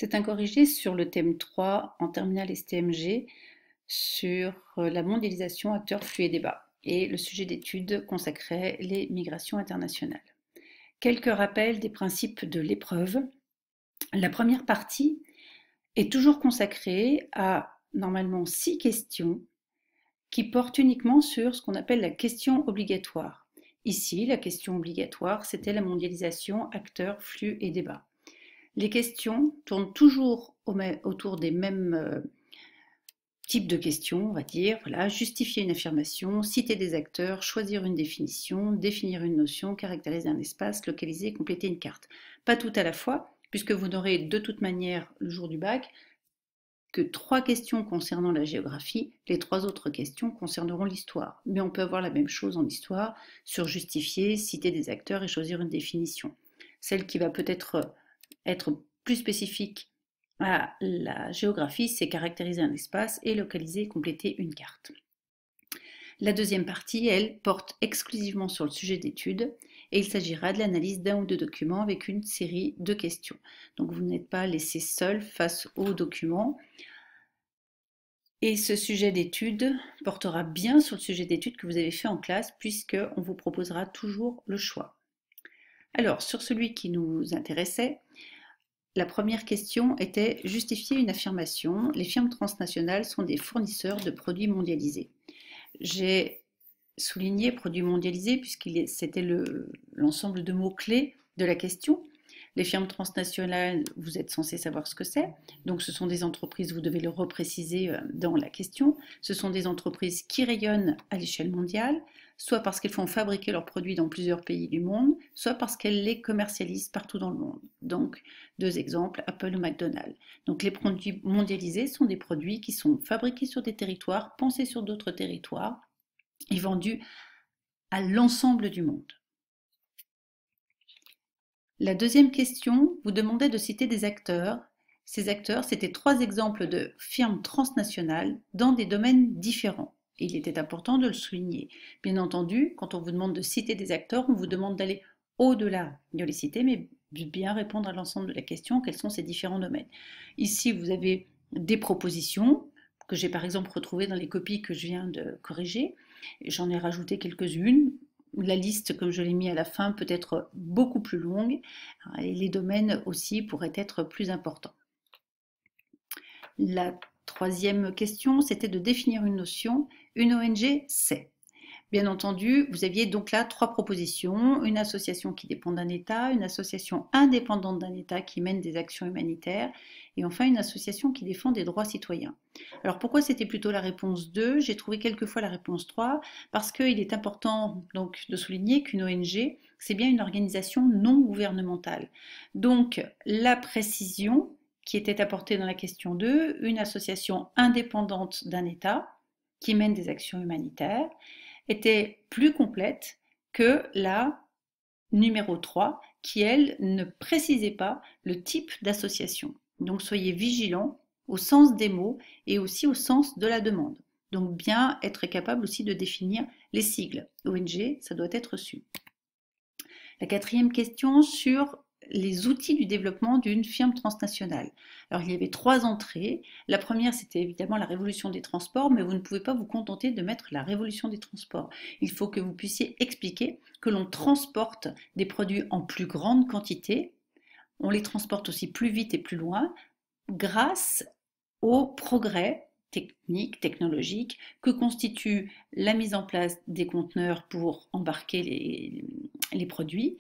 C'est un corrigé sur le thème 3 en terminale STMG sur la mondialisation, acteurs, flux et débats. Et le sujet d'étude consacrait les migrations internationales. Quelques rappels des principes de l'épreuve. La première partie est toujours consacrée à normalement 6 questions qui portent uniquement sur ce qu'on appelle la question obligatoire. Ici, la question obligatoire, c'était la mondialisation, acteurs, flux et débats. Les questions tournent toujours autour des mêmes types de questions, on va dire. Voilà, justifier une affirmation, citer des acteurs, choisir une définition, définir une notion, caractériser un espace, localiser et compléter une carte. Pas tout à la fois, puisque vous n'aurez de toute manière, le jour du bac, que 3 questions concernant la géographie, les 3 autres questions concerneront l'histoire. Mais on peut avoir la même chose en histoire, sur justifier, citer des acteurs et choisir une définition. Celle qui va peut-être être plus spécifique à la géographie, c'est caractériser un espace et localiser et compléter une carte. La deuxième partie, elle, porte exclusivement sur le sujet d'étude et il s'agira de l'analyse d'un ou deux documents avec une série de questions. Donc vous n'êtes pas laissé seul face aux documents. Et ce sujet d'étude portera bien sur le sujet d'étude que vous avez fait en classe puisqu'on vous proposera toujours le choix. Alors, sur celui qui nous intéressait, la première question était justifier une affirmation. Les firmes transnationales sont des fournisseurs de produits mondialisés. J'ai souligné produits mondialisés puisque c'était l'ensemble de mots-clés de la question. Les firmes transnationales, vous êtes censé savoir ce que c'est. Donc ce sont des entreprises, vous devez le repréciser dans la question. Ce sont des entreprises qui rayonnent à l'échelle mondiale, soit parce qu'elles font fabriquer leurs produits dans plusieurs pays du monde, soit parce qu'elles les commercialisent partout dans le monde. Donc, 2 exemples, Apple ou McDonald's. Donc les produits mondialisés sont des produits qui sont fabriqués sur des territoires, pensés sur d'autres territoires et vendus à l'ensemble du monde. La deuxième question vous demandait de citer des acteurs. Ces acteurs, c'était 3 exemples de firmes transnationales dans des domaines différents. Il était important de le souligner. Bien entendu, quand on vous demande de citer des acteurs, on vous demande d'aller au-delà de les citer, mais de bien répondre à l'ensemble de la question, quels sont ces différents domaines. Ici, vous avez des propositions que j'ai par exemple retrouvées dans les copies que je viens de corriger. J'en ai rajouté quelques-unes. La liste, comme je l'ai mis à la fin, peut être beaucoup plus longue et les domaines aussi pourraient être plus importants. La troisième question, c'était de définir une notion. Une ONG, c'est. Bien entendu, vous aviez donc là 3 propositions, une association qui dépend d'un État, une association indépendante d'un État qui mène des actions humanitaires, et enfin une association qui défend des droits citoyens. Alors pourquoi c'était plutôt la réponse 2? J'ai trouvé quelquefois la réponse 3, parce qu'il est important donc de souligner qu'une ONG, c'est bien une organisation non gouvernementale. Donc la précision qui était apportée dans la question 2, une association indépendante d'un État qui mène des actions humanitaires, était plus complète que la numéro 3 qui, elle, ne précisait pas le type d'association. Donc soyez vigilants au sens des mots et aussi au sens de la demande. Donc bien être capable aussi de définir les sigles. ONG, ça doit être su. La quatrième question sur les outils du développement d'une firme transnationale. Alors il y avait 3 entrées. La première, c'était évidemment la révolution des transports, mais vous ne pouvez pas vous contenter de mettre la révolution des transports. Il faut que vous puissiez expliquer que l'on transporte des produits en plus grande quantité, on les transporte aussi plus vite et plus loin, grâce au progrès technique, technologique, que constitue la mise en place des conteneurs pour embarquer les produits,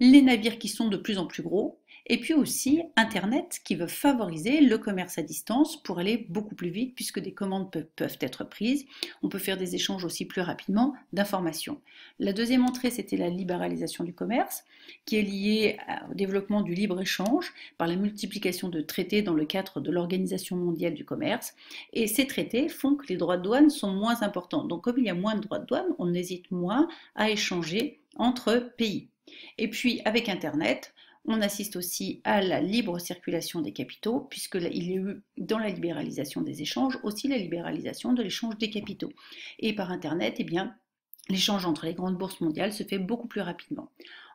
les navires qui sont de plus en plus gros, et puis aussi Internet qui veut favoriser le commerce à distance pour aller beaucoup plus vite puisque des commandes peuvent être prises. On peut faire des échanges aussi plus rapidement d'informations. La deuxième entrée, c'était la libéralisation du commerce qui est liée au développement du libre-échange par la multiplication de traités dans le cadre de l'Organisation mondiale du commerce. Et ces traités font que les droits de douane sont moins importants. Donc comme il y a moins de droits de douane, on hésite moins à échanger entre pays. Et puis avec Internet, on assiste aussi à la libre circulation des capitaux, puisqu'il y a eu dans la libéralisation des échanges aussi la libéralisation de l'échange des capitaux. Et par Internet, eh bien, l'échange entre les grandes bourses mondiales se fait beaucoup plus rapidement.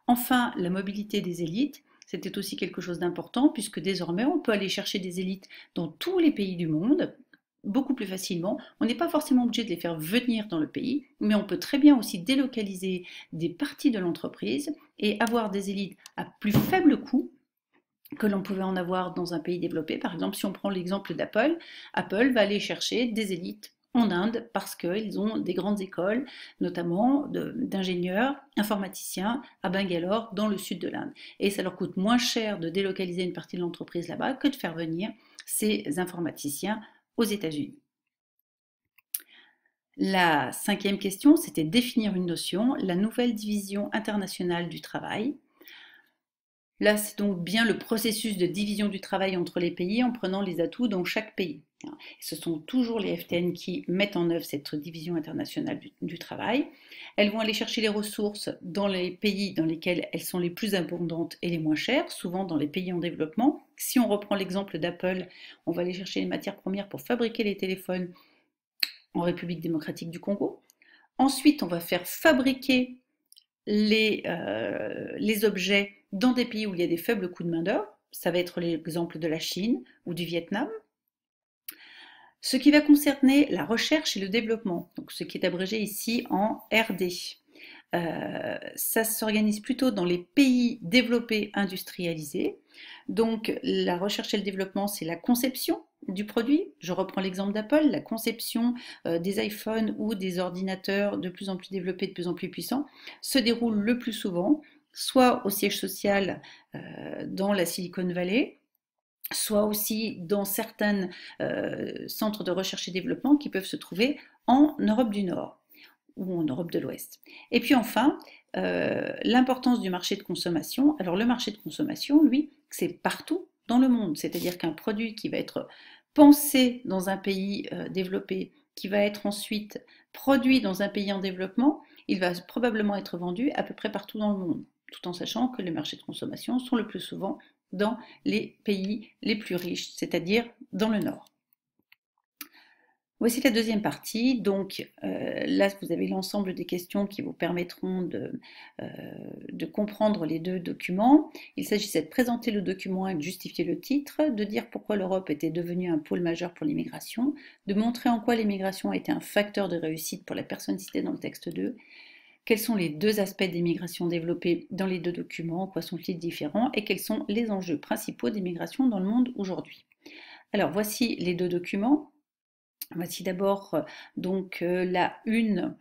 Enfin, la mobilité des élites c'était aussi quelque chose d'important puisque désormais on peut aller chercher des élites dans tous les pays du monde beaucoup plus facilement. On n'est pas forcément obligé de les faire venir dans le pays, mais on peut très bien aussi délocaliser des parties de l'entreprise et avoir des élites à plus faible coût que l'on pouvait en avoir dans un pays développé. Par exemple, si on prend l'exemple d'Apple, Apple va aller chercher des élites en Inde parce qu'ils ont des grandes écoles, notamment d'ingénieurs, informaticiens à Bangalore, dans le sud de l'Inde. Et ça leur coûte moins cher de délocaliser une partie de l'entreprise là-bas que de faire venir ces informaticiens aux États-Unis. La cinquième question, c'était définir une notion, la nouvelle division internationale du travail. Là, c'est donc bien le processus de division du travail entre les pays en prenant les atouts dans chaque pays. Ce sont toujours les FTN qui mettent en œuvre cette division internationale du travail. Elles vont aller chercher les ressources dans les pays dans lesquels elles sont les plus abondantes et les moins chères, souvent dans les pays en développement. Si on reprend l'exemple d'Apple, on va aller chercher les matières premières pour fabriquer les téléphones en République démocratique du Congo. Ensuite, on va faire fabriquer les objets dans des pays où il y a des faibles coûts de main-d'œuvre. Ça va être l'exemple de la Chine ou du Vietnam. Ce qui va concerner la recherche et le développement, donc ce qui est abrégé ici en RD. Ça s'organise plutôt dans les pays développés industrialisés. Donc la recherche et le développement, c'est la conception du produit. Je reprends l'exemple d'Apple, la conception des iPhones ou des ordinateurs de plus en plus développés, de plus en plus puissants, se déroule le plus souvent, soit au siège social dans la Silicon Valley, soit aussi dans certains centres de recherche et développement qui peuvent se trouver en Europe du Nord ou en Europe de l'Ouest. Et puis enfin, l'importance du marché de consommation. Alors le marché de consommation, lui, c'est partout dans le monde. C'est-à-dire qu'un produit qui va être pensé dans un pays développé, qui va être ensuite produit dans un pays en développement, il va probablement être vendu à peu près partout dans le monde, tout en sachant que les marchés de consommation sont le plus souvent dans les pays les plus riches, c'est-à-dire dans le Nord. Voici la deuxième partie. Donc là, vous avez l'ensemble des questions qui vous permettront de comprendre les deux documents. Il s'agissait de présenter le document et de justifier le titre, de dire pourquoi l'Europe était devenue un pôle majeur pour l'immigration, de montrer en quoi l'immigration a été un facteur de réussite pour la personne citée dans le texte 2, quels sont les deux aspects des migrations développés dans les deux documents, en quoi sont-ils différents, et quels sont les enjeux principaux des migrations dans le monde aujourd'hui. Alors voici les deux documents. Voici d'abord donc la une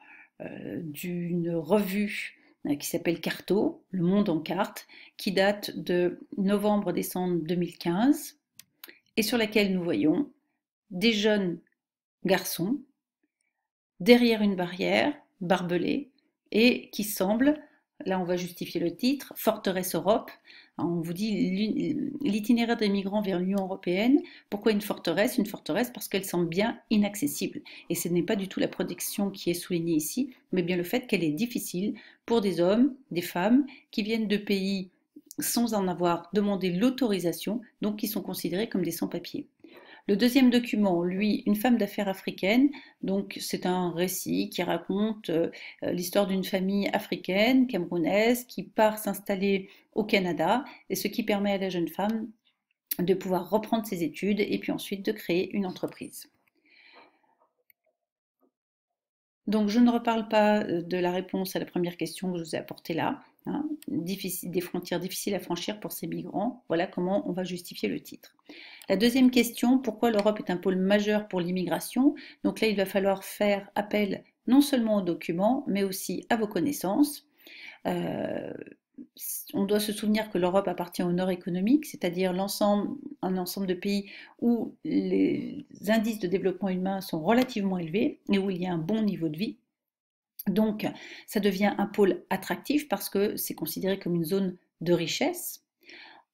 d'une revue qui s'appelle Carto, Le Monde en carte, qui date de novembre-décembre 2015 et sur laquelle nous voyons des jeunes garçons derrière une barrière barbelée et qui semblent, là on va justifier le titre, Forteresse Europe. On vous dit l'itinéraire des migrants vers l'Union européenne. Pourquoi une forteresse? Une forteresse parce qu'elle semble bien inaccessible. Et ce n'est pas du tout la protection qui est soulignée ici, mais bien le fait qu'elle est difficile pour des hommes, des femmes qui viennent de pays sans en avoir demandé l'autorisation, donc qui sont considérés comme des sans-papiers. Le deuxième document, lui, une femme d'affaires africaine, donc c'est un récit qui raconte l'histoire d'une famille africaine, camerounaise, qui part s'installer au Canada, et ce qui permet à la jeune femme de pouvoir reprendre ses études et puis ensuite de créer une entreprise. Donc je ne reparle pas de la réponse à la première question que je vous ai apportée là, hein, des frontières difficiles à franchir pour ces migrants. Voilà comment on va justifier le titre. La deuxième question, pourquoi l'Europe est un pôle majeur pour l'immigration? Donc là, il va falloir faire appel non seulement aux documents, mais aussi à vos connaissances. On doit se souvenir que l'Europe appartient au Nord économique, c'est-à-dire un ensemble de pays où les indices de développement humain sont relativement élevés et où il y a un bon niveau de vie. Donc, ça devient un pôle attractif parce que c'est considéré comme une zone de richesse.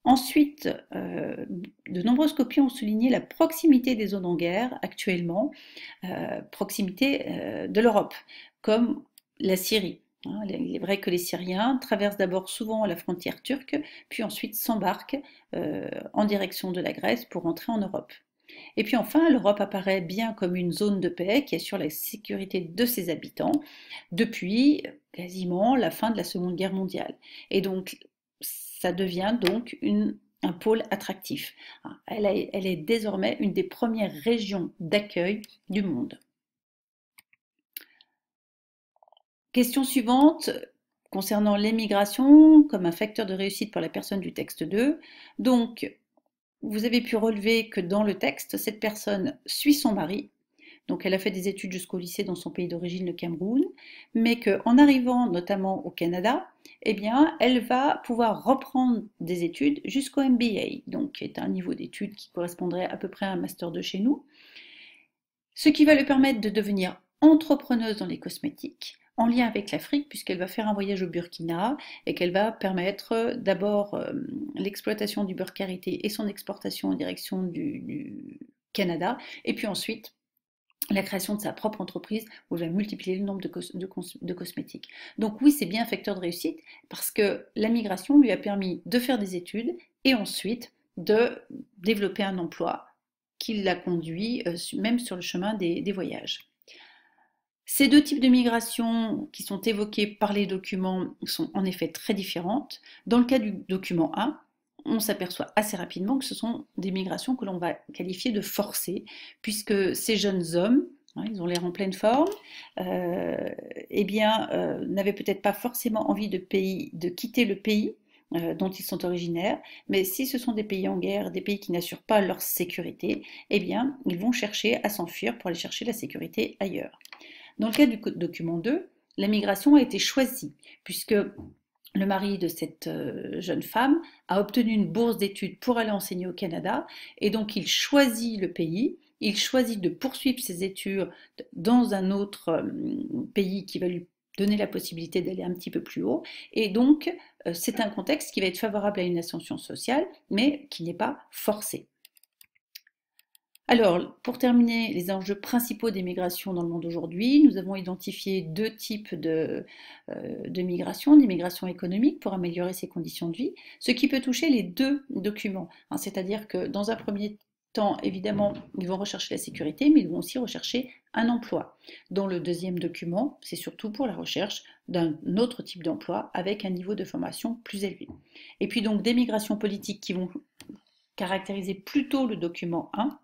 Ensuite, de nombreuses copies ont souligné la proximité des zones en guerre actuellement, proximité de l'Europe, comme la Syrie. Il est vrai que les Syriens traversent d'abord souvent la frontière turque, puis ensuite s'embarquent en direction de la Grèce pour entrer en Europe. Et puis enfin, l'Europe apparaît bien comme une zone de paix qui assure la sécurité de ses habitants depuis quasiment la fin de la Seconde Guerre mondiale. Et donc, Ça devient donc un pôle attractif. Elle est désormais une des premières régions d'accueil du monde. Question suivante concernant l'émigration comme un facteur de réussite pour la personne du texte 2. Donc, vous avez pu relever que dans le texte, cette personne suit son mari. Donc, elle a fait des études jusqu'au lycée dans son pays d'origine, le Cameroun, mais qu'en arrivant notamment au Canada, eh bien, elle va pouvoir reprendre des études jusqu'au MBA, donc qui est un niveau d'études qui correspondrait à peu près à un master 2 chez nous, ce qui va lui permettre de devenir entrepreneuse dans les cosmétiques, en lien avec l'Afrique, puisqu'elle va faire un voyage au Burkina et qu'elle va permettre d'abord l'exploitation du beurre karité et son exportation en direction du Canada, et puis ensuite la création de sa propre entreprise où elle va multiplier le nombre de cosmétiques. Donc oui, c'est bien un facteur de réussite parce que la migration lui a permis de faire des études et ensuite de développer un emploi qui l'a conduit même sur le chemin des voyages. Ces deux types de migration qui sont évoqués par les documents sont en effet très différentes. Dans le cas du document 1, on s'aperçoit assez rapidement que ce sont des migrations que l'on va qualifier de forcées, puisque ces jeunes hommes, ils ont l'air en pleine forme, n'avaient peut-être pas forcément envie de quitter le pays dont ils sont originaires, mais si ce sont des pays en guerre, des pays qui n'assurent pas leur sécurité, eh bien, ils vont chercher à s'enfuir pour aller chercher la sécurité ailleurs. Dans le cas du document 2, la migration a été choisie, puisque le mari de cette jeune femme a obtenu une bourse d'études pour aller enseigner au Canada, et donc il choisit le pays, il choisit de poursuivre ses études dans un autre pays qui va lui donner la possibilité d'aller un petit peu plus haut, et donc c'est un contexte qui va être favorable à une ascension sociale, mais qui n'est pas forcé. Alors, pour terminer, les enjeux principaux des migrations dans le monde aujourd'hui, nous avons identifié deux types de migration, des migrations économiques pour améliorer ses conditions de vie, ce qui peut toucher les deux documents. C'est-à-dire que dans un premier temps, évidemment, ils vont rechercher la sécurité, mais ils vont aussi rechercher un emploi. Dans le deuxième document, c'est surtout pour la recherche d'un autre type d'emploi avec un niveau de formation plus élevé. Et puis donc des migrations politiques qui vont caractériser plutôt le document 1,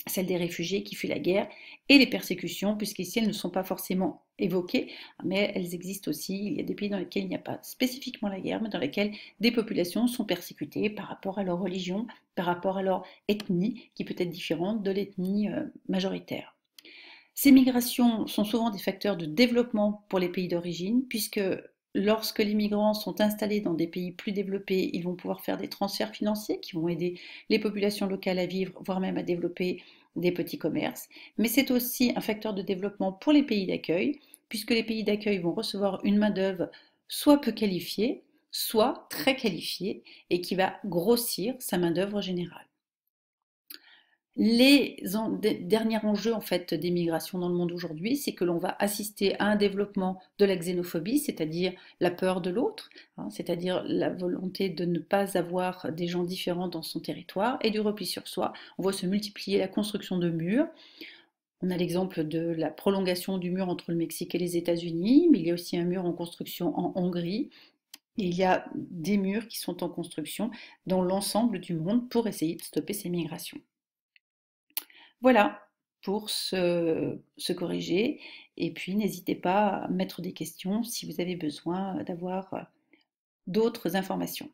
celle des réfugiés qui fuient la guerre et les persécutions, puisqu'ici elles ne sont pas forcément évoquées, mais elles existent aussi. Il y a des pays dans lesquels il n'y a pas spécifiquement la guerre, mais dans lesquels des populations sont persécutées par rapport à leur religion, par rapport à leur ethnie, qui peut être différente de l'ethnie majoritaire. Ces migrations sont souvent des facteurs de développement pour les pays d'origine, puisque lorsque les migrants sont installés dans des pays plus développés, ils vont pouvoir faire des transferts financiers qui vont aider les populations locales à vivre, voire même à développer des petits commerces. Mais c'est aussi un facteur de développement pour les pays d'accueil, puisque les pays d'accueil vont recevoir une main-d'œuvre soit peu qualifiée, soit très qualifiée, et qui va grossir sa main-d'œuvre générale. Les derniers enjeux en fait des migrations dans le monde aujourd'hui, c'est que l'on va assister à un développement de la xénophobie, c'est-à-dire la peur de l'autre, c'est-à-dire la volonté de ne pas avoir des gens différents dans son territoire, et du repli sur soi. On voit se multiplier la construction de murs. On a l'exemple de la prolongation du mur entre le Mexique et les États-Unis, mais il y a aussi un mur en construction en Hongrie. Et il y a des murs qui sont en construction dans l'ensemble du monde pour essayer de stopper ces migrations. Voilà pour se corriger. Et puis, n'hésitez pas à mettre des questions si vous avez besoin d'avoir d'autres informations.